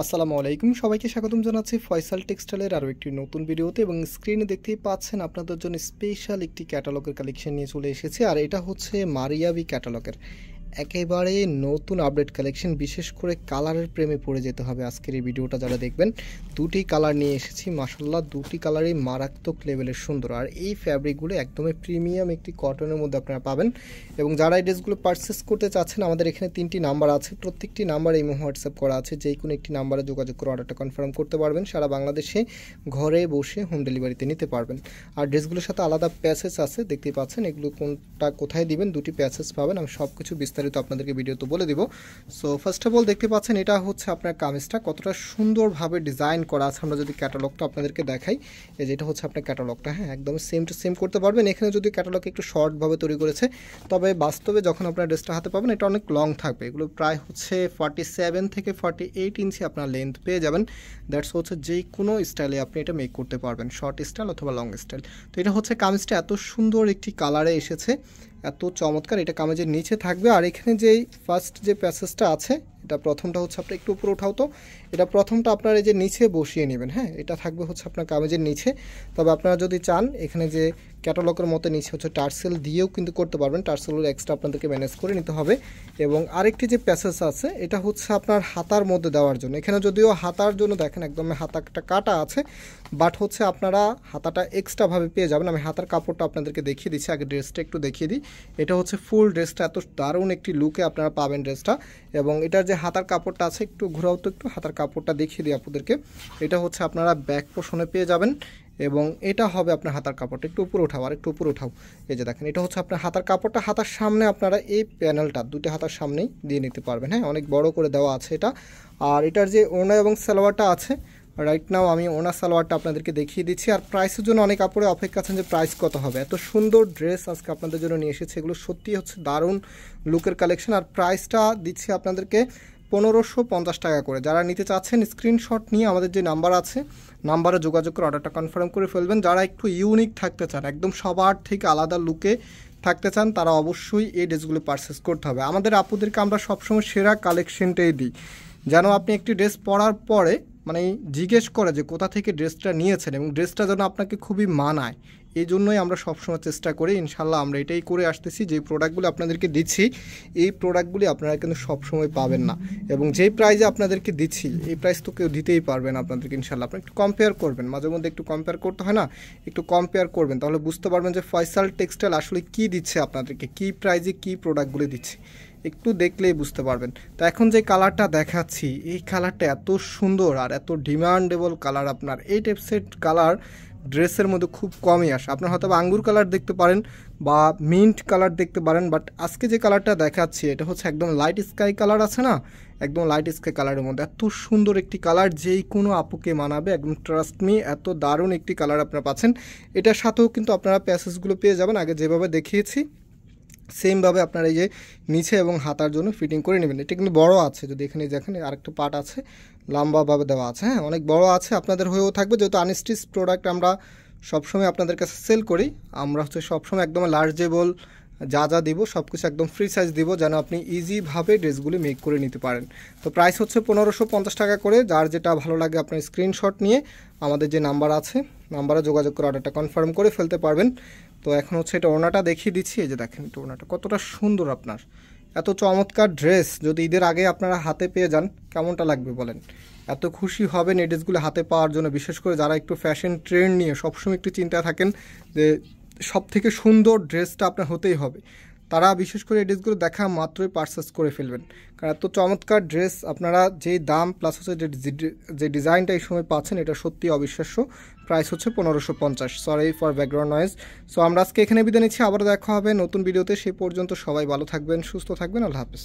আসসালামু আলাইকুম, সবাইকে স্বাগতম জানাচ্ছি ফয়সাল টেক্সটাইলের আরও একটি নতুন ভিডিওতে। এবং স্ক্রিনে দেখতেই পাচ্ছেন আপনাদের জন্য স্পেশাল একটি ক্যাটালগের কালেকশন নিয়ে চলে এসেছি। আর এটা হচ্ছে মারিয়াবি ক্যাটালগের একেবারে নতুন আপডেট কালেকশন। বিশেষ করে কালারের প্রেমে পড়ে যেতে হবে আজকের এই ভিডিওটা যারা দেখবেন। দুটি কালার নিয়ে এসেছি, মাশাআল্লাহ দুটি কালারই মারাত্মক লেভেলের সুন্দর। আর এই ফ্যাব্রিকগুলো একদমই প্রিমিয়াম একটি কটনের মধ্যে আপনারা পাবেন। এবং যারা এই ড্রেসগুলো পারচেস করতে চাচ্ছেন, আমাদের এখানে 3টি নাম্বার আছে, প্রত্যেকটি নাম্বার ইমো হোয়াটসঅ্যাপ করা আছে, যে কোনো একটি নাম্বারে যোগাযোগ করে অর্ডারটা কনফার্ম করতে পারবেন। সারা বাংলাদেশে ঘরে বসে হোম ডেলিভারিতে নিতে পারবেন। আর ড্রেসগুলোর সাথে আলাদা প্যাসেজ আছে, দেখতেই পাচ্ছেন এগুলো কোনটা কোথায় দিবেন, দুটি প্যাসেজ পাবেন। আমি সব কিছু বিস্তারিত আপনাদেরকে ভিডিওতে বলে দিব। সো ফার্স্ট অফ অল দেখতে পাচ্ছেন এটা হচ্ছে আপনার কামিজটা কতটা সুন্দরভাবে ডিজাইন করা আছে। আমরা যদি ক্যাটালগটা আপনাদেরকে দেখাই, এই যে এটা হচ্ছে আপনার ক্যাটালগটা, হ্যাঁ একদম সেম টু সেম করতে পারবেন। এখানে যদি ক্যাটালগ একটু শর্টভাবে তৈরি করেছে, তবে বাস্তবে যখন আপনার ড্রেসটা হাতে পাবেন এটা অনেক লং থাকবে। এগুলো প্রায় হচ্ছে 47 থেকে 48 ইঞ্চি আপনার লেন্থ পেয়ে যাবেন। দ্যাটস হচ্ছে যে কোনো স্টাইলে আপনি এটা মেক করতে পারবেন, শর্ট স্টাইল অথবা লং স্টাইল। তো এটা হচ্ছে কামিজটা এত সুন্দর একটি কালারে এসেছে, এত চমৎকার। এটা কামিজের নিচে থাকবে। আর এখানে যেই ফার্স্ট যে প্যাসেজটা আছে, এটা প্রথমটা হচ্ছে আপনার একটু উপরে উঠাও তো, এটা প্রথমটা আপনার এই যে নিচে বসিয়ে নেবেন। হ্যাঁ, এটা থাকবে হচ্ছে আপনার কামিজের নিচে। তবে আপনারা যদি চান এখানে যে ক্যাটালগের মতো নিচে হচ্ছে টার্সেল দিয়েও কিন্তু করতে পারবেন, টার্সেলগুলো এক্সট্রা আপনাদেরকে ম্যানেজ করে নিতে হবে। এবং আরেকটি যে প্যাসেজ আছে, এটা হচ্ছে আপনার হাতার মধ্যে দেওয়ার জন্য। এখানে যদিও হাতার জন্য দেখেন একদম হাতাটা কাটা আছে, বাট হচ্ছে আপনারা হাতাটা এক্সট্রাভাবে পেয়ে যাবেন। আমি হাতার কাপড়টা আপনাদেরকে দেখিয়ে দিচ্ছি, আগে ড্রেসটা একটু দেখিয়ে দিই। এটা হচ্ছে ফুল ড্রেসটা, এত দারুণ একটি লুকে আপনারা পাবেন ড্রেসটা। এবং এটার যে হাতার কাপড়টা আছে, একটু ঘোরাও তো, একটু হাতার কাপড়টা দেখিয়ে দিই আপনাদেরকে। এটা হচ্ছে আপনারা ব্যাক পোর্শনে পেয়ে যাবেন। এবং এটা হবে আপনার হাতার কাপড়টা, একটু উপরে উঠাও, আর একটু উপরে উঠাও। এই যে দেখেন এটা হচ্ছে আপনার হাতার কাপড়টা। হাতার সামনে আপনারা এই প্যানেলটা দুটো হাতার সামনেই দিয়ে নিতে পারবেন। হ্যাঁ, অনেক বড় করে দেওয়া আছে এটা। আর এটার যে ওড়না এবং সালোয়ারটা আছে, রাইট নাও আমি ওড়না সালোয়ারটা আপনাদেরকে দেখিয়ে দিচ্ছি। আর প্রাইসের জন্য অনেক আপুরে অপেক্ষা আছেন যে প্রাইস কত হবে। এত সুন্দর ড্রেস আজকে আপনাদের জন্য নিয়ে এসেছে, এগুলো সত্যি হচ্ছে দারুণ লুকের কালেকশন। আর প্রাইসটা দিচ্ছি আপনাদেরকে 1550 টাকা করে। যারা নিতে চাচ্ছেন স্ক্রিনশট নিয়ে আমাদের যে নাম্বার আছে, নাম্বারে যোগাযোগ করে অর্ডারটা কনফার্ম করে ফেলবেন। যারা একটু ইউনিক থাকতে চান, একদম সবার থেকে আলাদা লুকে থাকতে চান, তারা অবশ্যই এই ড্রেসগুলো পারচেস করতে হবে। আমাদের আপুদেরকে আমরা সবসময় সেরা কালেকশনটাই দিই, যেন আপনি একটি ড্রেস পরার পরে মানে জিজ্ঞেস করে যে কোথা থেকে ড্রেসটা নিয়েছেন, এবং ড্রেসটা যেন আপনাকে খুবই মানায়। এই জন্যই আমরা সবসময় চেষ্টা করি, ইনশাল্লাহ আমরা এটাই করে আসতেছি। যে প্রোডাক্টগুলো আপনাদেরকে দিচ্ছি, এই প্রোডাক্টগুলি আপনারা কিন্তু সবসময় পাবেন না। এবং যেই প্রাইজে আপনাদেরকে দিচ্ছি, এই প্রাইস তো কেউ দিতেই পারবেন আপনাদেরকে। ইনশাল্লাহ আপনি একটু কম্পেয়ার করবেন, মাঝে মধ্যে একটু কম্পেয়ার করতে হয় না, একটু কম্পেয়ার করবেন, তাহলে বুঝতে পারবেন যে ফয়সাল টেক্সটাইল আসলে কী দিচ্ছে আপনাদেরকে, কী প্রাইজে কী প্রোডাক্টগুলি দিচ্ছে, একটু দেখলেই বুঝতে পারবেন। তো এখন যে কালারটা দেখাচ্ছি, এই কালারটা এত সুন্দর আর এত ডিমান্ডেবল কালার। আপনার এই টাইপসের কালার ড্রেসের মধ্যে খুব কমই আসে। আপনার হয়তো আঙ্গুর কালার দেখতে পারেন বা মিন্ট কালার দেখতে পারেন, বাট আজকে যে কালারটা দেখাচ্ছি এটা হচ্ছে একদম লাইট স্কাই কালার আছে না, একদম লাইট স্কাই কালারের মধ্যে এত সুন্দর একটি কালার, যেই কোনো আপুকে মানাবে, একদম ট্রাস্ট মি। এত দারুণ একটি কালার আপনারা পাচ্ছেন। এটার সাথেও কিন্তু আপনারা প্যাসেজগুলো পেয়ে যাবেন, আগে যেভাবে দেখিয়েছি সেমভাবে আপনারা এই যে নিচে এবং হাতার জন্য ফিটিং করে নেবেন। এটা কিন্তু বড় আছে, যদি এখানে দেখেন আরেকটা পার্ট আছে, লম্বাভাবে দেওয়া আছে। হ্যাঁ, অনেক বড় আছে, আপনাদের হয়েও থাকবে। যেহেতু আনস্টিচ প্রোডাক্ট আমরা সবসময় আপনাদের কাছে সেল করি, আমরা হচ্ছে সবসময় একদম লার্জেবল যা যা দিব সব কিছু একদম ফ্রি সাইজ দিব, যেন আপনি ইজিভাবে ড্রেসগুলি মেক করে নিতে পারেন। তো প্রাইস হচ্ছে 1550 টাকা করে। যার যেটা ভালো লাগে আপনার স্ক্রিনশট নিয়ে আমাদের যে নাম্বার আছে, নাম্বারে যোগাযোগ করে অর্ডারটা কনফার্ম করে ফেলতে পারবেন। তো এখন হচ্ছে এটা ওড়নাটা দেখিয়ে দিচ্ছি। এই যে দেখেন এটা ওড়নাটা কতটা সুন্দর। আপনার এত চমৎকার ড্রেস যদি ঈদের আগে আপনারা হাতে পেয়ে যান, কেমনটা লাগবে বলেন? এত খুশি হবেন এই ড্রেসগুলো হাতে পাওয়ার জন্য। বিশেষ করে যারা একটু ফ্যাশন ট্রেন্ড নিয়ে সবসময় একটু চিন্তায় থাকেন যে সব থেকে সুন্দর ড্রেসটা আপনার হতেই হবে, তারা বিশেষ করে এই ড্রেসগুলো দেখা মাত্রই পারচেস করে ফেলবেন। কারণ এত চমৎকার ড্রেস আপনারা যেই দাম প্লাস হচ্ছে যে ডিজাইনটা এই সময় পাচ্ছেন, এটা সত্যি অবিশ্বাস্য। প্রাইস হচ্ছে 1550। Sorry for background noise. So আমরা আজকে এখানে বিদায় নিচ্ছি, আবার দেখা হবে নতুন ভিডিওতে। সেই পর্যন্ত সবাই ভালো থাকবেন, সুস্থ থাকবেন। আল্লাহ হাফেজ।